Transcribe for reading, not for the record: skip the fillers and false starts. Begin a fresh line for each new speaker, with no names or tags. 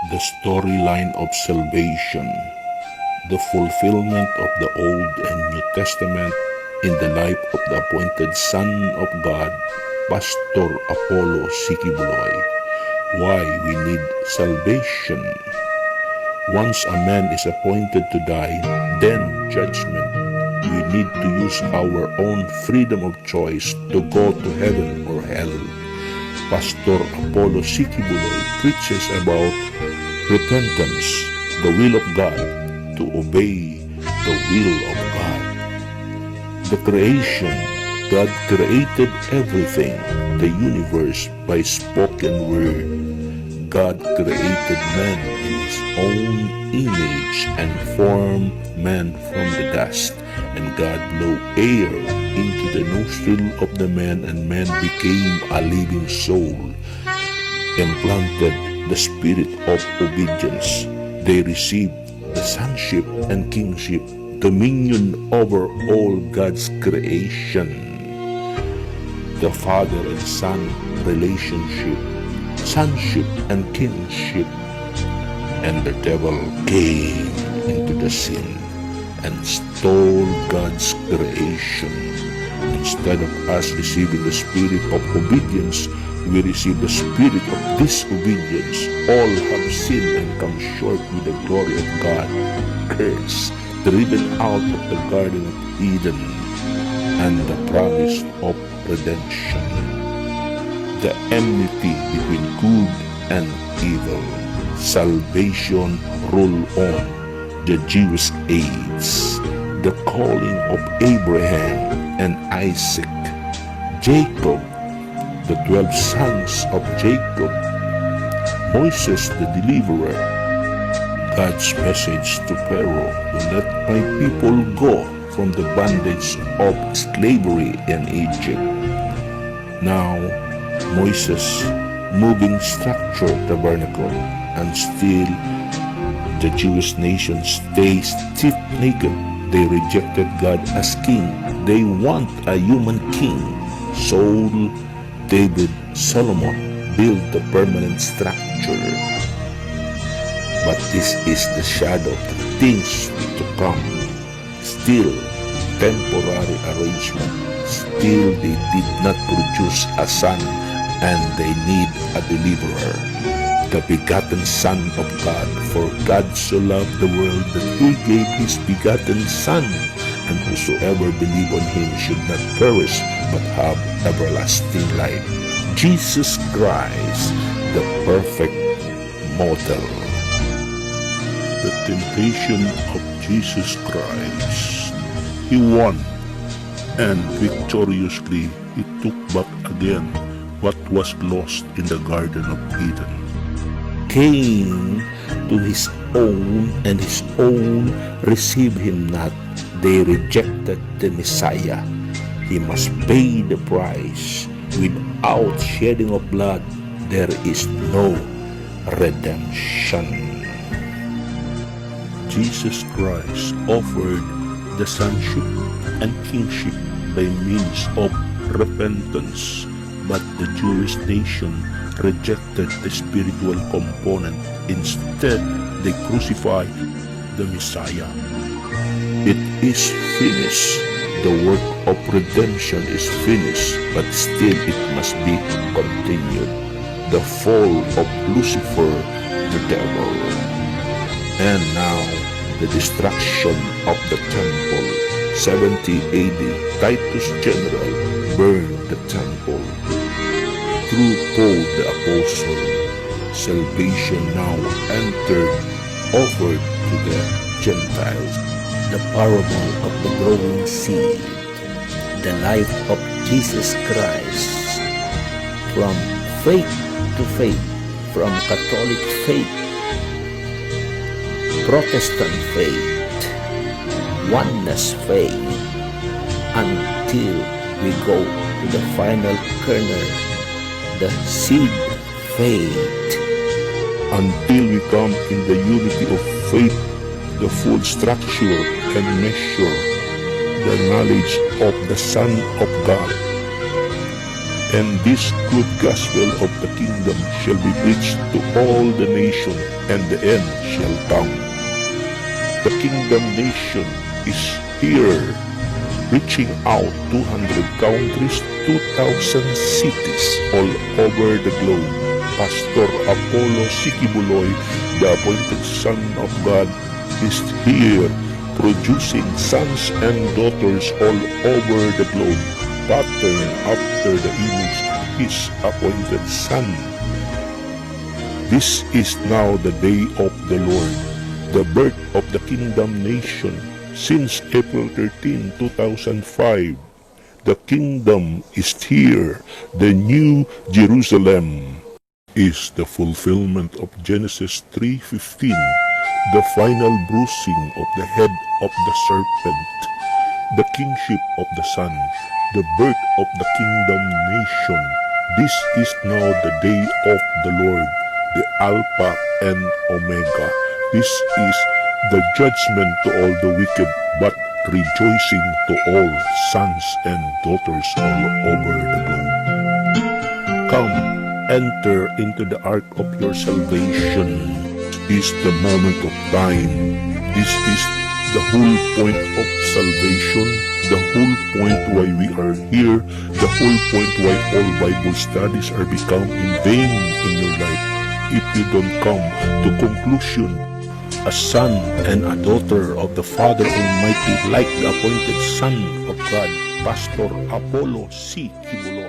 The storyline of salvation, the fulfillment of the Old and New Testament in the life of the appointed Son of God, Pastor Apollo C. Quiboloy. Why we need salvation. Once a man is appointed to die, then judgment. We need to use our own freedom of choice to go to heaven or hell. Pastor Apollo C. Quiboloy preaches about repentance, the will of God, to obey the will of God. The creation, God created everything, the universe, by spoken word. God created man in his own image and formed man from the dust. And God blew air into the nostril of the man, and man became a living soul, implanted the spirit of obedience. They received the sonship and kingship, dominion over all God's creation. The Father and Son relationship, sonship and kingship. And the devil came into the scene and stole God's creation. Instead of us receiving the spirit of obedience, we receive the spirit of disobedience. All have sinned and come short with the glory of God. Curse, driven out of the Garden of Eden, and the promise of redemption. The enmity between good and evil. Salvation rule on the Jewish age. The calling of Abraham and Isaac. Jacob, the 12 sons of Jacob. Moses the deliverer. God's message to Pharaoh, to let my people go from the bondage of slavery in Egypt. Now, Moses, moving structure tabernacle, and still the Jewish nation stays stiff-naked. They rejected God as king. They want a human king. Saul, David, Solomon built the permanent structure. But this is the shadow of the things to come. Still, temporary arrangement. Still, they did not produce a son, and they need a deliverer. The begotten Son of God, for God so loved the world that he gave his begotten Son, and whosoever believe on him should not perish, but have everlasting life. Jesus Christ, the perfect model. The temptation of Jesus Christ. He won, and victoriously he took back again what was lost in the Garden of Eden. Came to his own, and his own received him not. They rejected the Messiah. He must pay the price. Without shedding of blood, there is no redemption. Jesus Christ offered the sonship and kingship by means of repentance, but the Jewish nation rejected the spiritual component. Instead, they crucified the Messiah. It is finished. The work of redemption is finished, but still it must be continued. The fall of Lucifer, the devil. And now, the destruction of the temple. 70 AD, Titus General burned the temple. Through Paul the Apostle, salvation now entered, offered to the Gentiles. The parable of the growing seed, the life of Jesus Christ, from faith to faith, from Catholic faith, Protestant faith, oneness faith, until we go to the final kernel, the seed faith, until we come in the unity of faith, the full structure and measure, the knowledge of the Son of God, And this good gospel of the kingdom shall be preached to all the nation, and the end shall come. The kingdom nation is here, reaching out 200 countries, 2,000 cities all over the globe. Pastor Apollo Quiboloy, the appointed Son of God, is here, producing sons and daughters all over the globe, patterned after the image of His appointed Son. This is now the day of the Lord, the birth of the kingdom nation. Since April 13, 2005, the kingdom is here. The new Jerusalem is the fulfillment of Genesis 3:15, the final bruising of the head of the serpent, the kingship of the Son, the birth of the kingdom nation. This is now the day of the Lord, the Alpha and Omega. This is the judgment to all the wicked, but rejoicing to all sons and daughters all over the globe. Come, enter into the ark of your salvation. This is the moment of time. This is the whole point of salvation, the whole point why we are here, the whole point why all Bible studies are become in vain in your life. If you don't come to conclusion, a son and a daughter of the Father Almighty, like the appointed Son of God, Pastor Apollo Quiboloy.